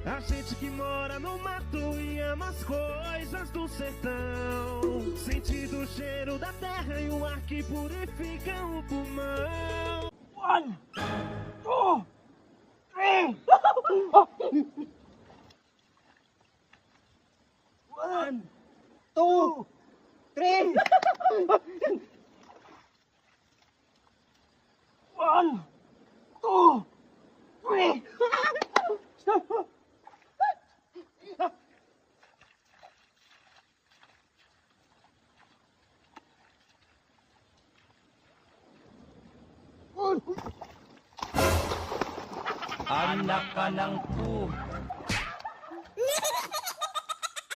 A gente que mora no mato e ama as coisas do sertão, sentindo o cheiro da terra e o ar que purifica o pulmão. 1, 2, 3. 1, 2, 3. 1, 2, 3. Anak ka ng po.